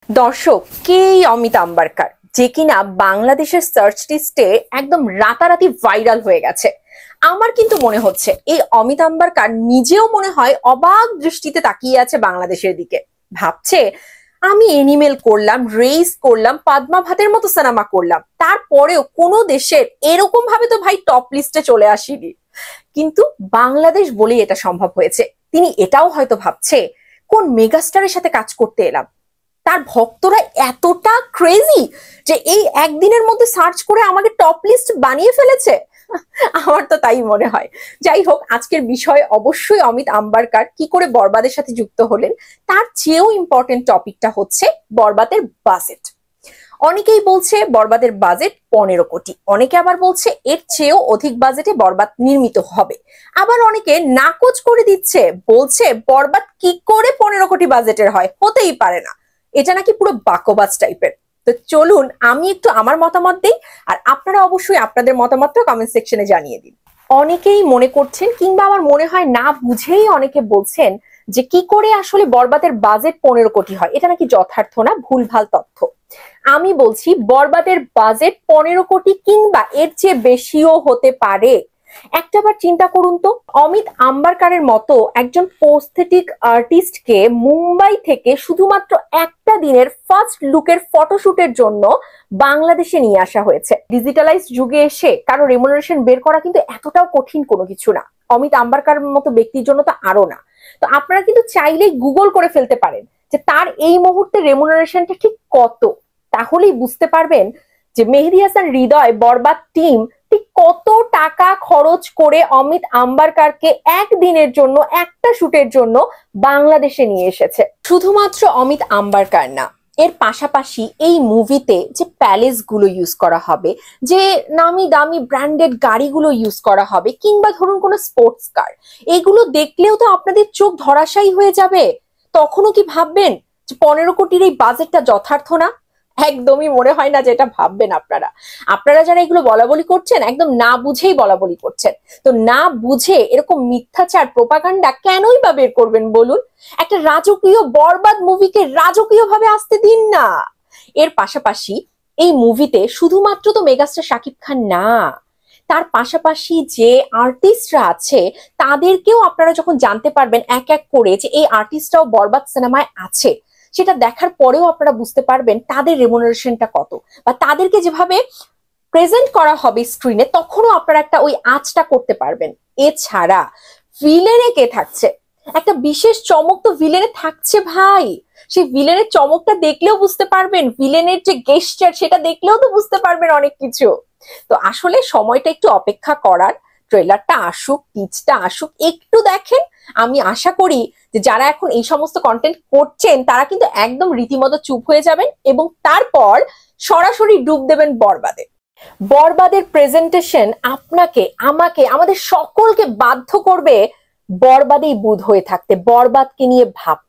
দর্শক, কে এই অমিত আম্বারকার, যে কিনা বাংলাদেশের সার্চ লিস্টে একদম রাতারাতি ভাইরাল হয়ে গেছে। আমার কিন্তু মনে হচ্ছে এই অমিত আম্বারকার নিজেও মনে হয় অবাক দৃষ্টিতে তাকিয়ে আছে বাংলাদেশের দিকে। ভাবছে, আমি এনিমেল করলাম, রেস করলাম, পদ্মা ভাতের মতো সিনেমা করলাম, তারপরেও কোনো দেশের এরকম ভাবে তো ভাই টপ লিস্টে চলে আসিনি। কিন্তু বাংলাদেশ বলেই এটা সম্ভব হয়েছে। তিনি এটাও হয়তো ভাবছে, কোন মেগাস্টারের সাথে কাজ করতে এলাম। তার ভক্তরা এতটা ক্রেজি যে এই একদিনের মধ্যে সার্চ করে আমাকে টপ লিস্ট বানিয়ে ফেলেছে। আমার তো তাই মনে হয়। যাই হোক, আজকের বিষয় অবশ্যই অমিত আম্বারকার কি করে বরবাদের সাথে যুক্ত হলেন, তার চেয়েও ইম্পর্টেন্ট টপিকটা হচ্ছে বরবাদের বাজেট। অনেকেই বলছে বরবাদের বাজেট 15 কোটি, অনেকে আবার বলছে এর চেয়েও অধিক বাজেটে বরবাদ নির্মিত হবে, আবার অনেকে নাকচ করে দিচ্ছে, বলছে বরবাদ কি করে 15 কোটি বাজেটের হয়, হতেই পারে না, এটা নাকি পুরো বাকোবাজ টাইপের। তো চলুন আমি একটু আমার মতামত দিই, আর আপনারা অবশ্যই আপনাদের মতামতটা কমেন্ট সেকশনে জানিয়ে দিন। অনেকেই মনে করছেন, কিংবা আমার মনে হয় না বুঝেই অনেকে বলছেন যে কি করে আসলে বরবাদের বাজেট 15 কোটি হয়, এটা নাকি যথার্থ না, ভুলভাল তথ্য। আমি বলছি বরবাদের বাজেট 15 কোটি কিংবা এর চেয়ে বেশিও হতে পারে। একটাবার চিন্তা করুন তো, অমিত আম্বারকারের মতো একজন পোস্থেটিক আর্টিস্টকে মুম্বাই থেকে শুধুমাত্র একটা দিনের ফার্স্ট লুকের ফটোশুটের জন্য বাংলাদেশে নিয়ে আসা হয়েছে। ডিজিটালাইজ যুগে এসে কারো রেমুনারেশন বের করা কিন্তু এতটাও কঠিন কোনো কিছু না, অমিত আম্বারকারের মতো ব্যক্তির জন্য তো আরো না। তো আপনারা কিন্তু চাইলেই গুগল করে ফেলতে পারেন যে তার এই মুহূর্তে রেমুনারেশনটা ঠিক কত, তাহলেই বুঝতে পারবেন যে মেহেদী হাসান হৃদয় বরবাদ টিম ঠিক কত টাকা খরচ করে অমিত আম্বারকারকে একদিনের জন্য একটা শুটের জন্য বাংলাদেশে নিয়ে এসেছে। শুধুমাত্র অমিত আম্বারকার না, এর পাশাপাশি এই মুভিতে যে প্যালেস গুলো ইউজ করা হবে, যে নামি দামি ব্র্যান্ডেড গাড়িগুলো ইউজ করা হবে, কিংবা ধরুন কোনো স্পোর্টস কার, এগুলো দেখলেও তো আপনাদের চোখ ধরাশায়ী হয়ে যাবে। তখনও কি ভাববেন যে 15 কোটির এই বাজেটটা যথার্থ না? একদমই মনে হয় না যে এটা ভাববেন আপনারা। আপনারা যারা এগুলো বলা বলি করছেন, একদম না বুঝেই বলা বলি করছেন। তো না বুঝে এরকম মিথ্যাচার প্রোপাগান্ডা কেনই বা বের করবেন বলুন? একটা রাজকীয় বরবাদ মুভিকে রাজকীয় ভাবে আসতে দিন না। এর পাশাপাশি এই মুভিতে শুধুমাত্র তো মেগাস্টার শাকিব খান না, তার পাশাপাশি যে আর্টিস্টরা আছে তাদেরকেও আপনারা যখন জানতে পারবেন এক এক করে যে এই আর্টিস্টরাও বরবাদ সিনেমায় আছে, সেটা দেখার পরেও আপনারা বুঝতে পারবেন তাদের রেমুনারেশনটা কত, বা তাদেরকে যেভাবে প্রেজেন্ট করা হবে স্ক্রিনে, তখনও আপনারা একটা ওই আঁচটা করতে পারবেন। এছাড়া ভিলেনে কে থাকছে, একটা বিশেষ চমক তো ভিলেনে থাকছে ভাই। সেই ভিলেনের চমকটা দেখলেও বুঝতে পারবেন, ভিলেনের যে গেস্টার সেটা দেখলেও তো বুঝতে পারবেন অনেক কিছু। তো আসলে সময়টা একটু অপেক্ষা করার, ট্রেলারটা আসুক, টিজটা আসুক, একটু দেখেন। আমি আশা করি যে যারা এখন এই সমস্ত কন্টেন্ট করছেন তারা কিন্তু একদম রীতিমতো চুপ হয়ে যাবেন এবং তারপর সরাসরি ডুব দেবেন বরবাদে। বরবাদের প্রেজেন্টেশন আপনাকে, আমাকে, আমাদের সকলকে বাধ্য করবে বরবাদেই বুঁদ হয়ে থাকতে, বরবাদকে নিয়ে ভাবতে।